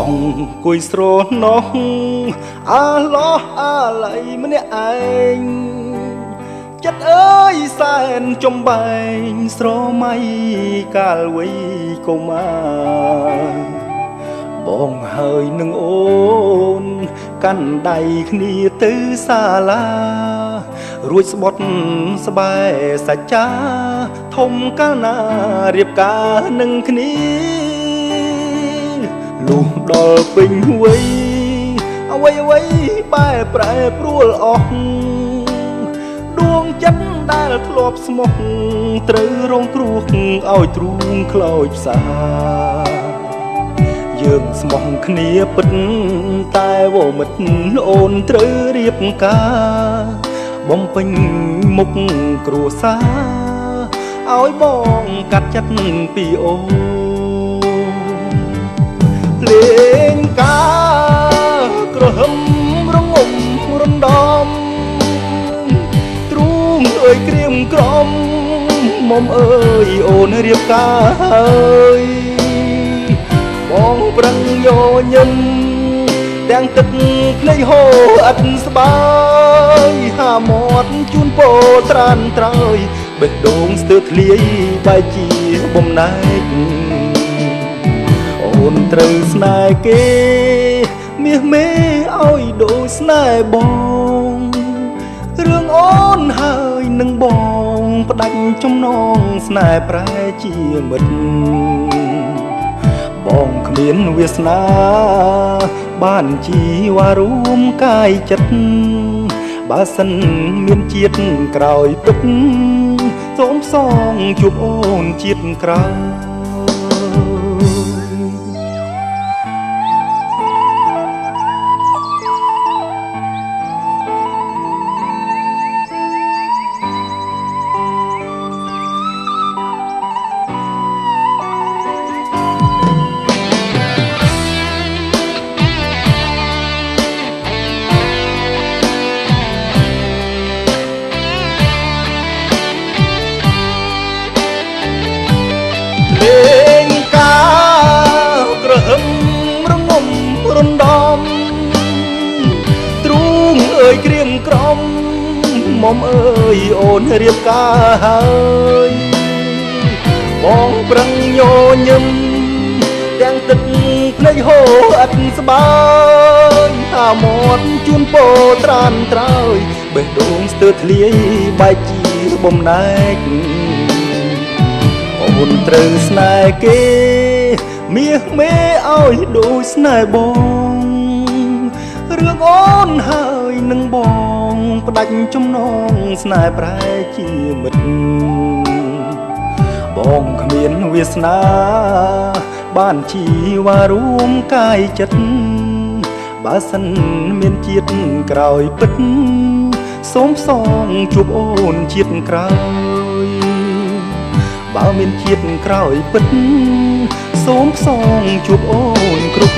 អង្គុយស្រណោះអាឡោះអាឡៃម្នាក់ឯងចិត្តអើយសែនចំបែងស្រមៃកាលវ័យកុមារបងហើយនឹងអូនកាន់ដៃគ្នាទៅសាលារួចស្បត់ស្បែសច្ចាធំកាលណារៀបការនឹងគ្នាលុះដល់ពេញវ័យអ្វីបែប្រែប្រួលអស់ដួងចិត្តដែលធ្លាប់ស្មោះត្រូវរងគ្រោះឲ្យទ្រូងខ្លោចផ្សាយើងស្មោះគ្នាពិតតែវមិត្តអូនត្រូវរៀបការបំពេញមុខគ្រួសារឲ្យបងកាត់ចិត្តពីអូនលេងការក្រហមរងំរំដំទ្រូងអើយក្រៀមក្រំមុំអើយអូនរៀបការហើយបងប្រឹងយោញឹមទាំងទឹកភ្នែកហូរអត់ស្បាយហាមាត់ជូនពោត្រានត្រើយបេះដូងស្ទើរធ្លាយបែកជាបំណែកអូនត្រូវស្នេហ៍គេមាសមេឲ្យដូចស្នេហ៍បងរឿងអូនហើយនឹងបងផ្ដាច់ចំណងស្នេហ៍ប្រែជាមិត្តបងគ្មានវាសនាបានជីវ៉ារួមកាយចិត្តបើសិនមានជាតិក្រោយទុកសូមសងជួបអូនជាតិក្រោយរំដំទ្រូងអើយក្រៀមក្រំមុំអើយអូនរៀបការហើយបងប្រឹងញញឹមទាំងទឹកភ្នែកហូរអត់ស្បាយហាមាត់ជូនពោត្រានត្រើយបេះដូងស្ទើរធ្លាយបែកជាបំណែកអូនត្រូវស្នេហ៍គេមាសមេឲ្យដូចស្នេហ៍បងរឿងអូនហើយនឹងបងផ្ដាច់ចំណងស្នេហ៍ប្រែជាមិត្តបងគ្មានវាសនាបានជីវ៉ារួមកាយចិត្តបើសិនមានជាតិក្រោយពិតសូមសងជួបអូនជាតិក្រោយបើមានជាតិក្រោយពិតសូមផ្សងជួបអូនគ្រប់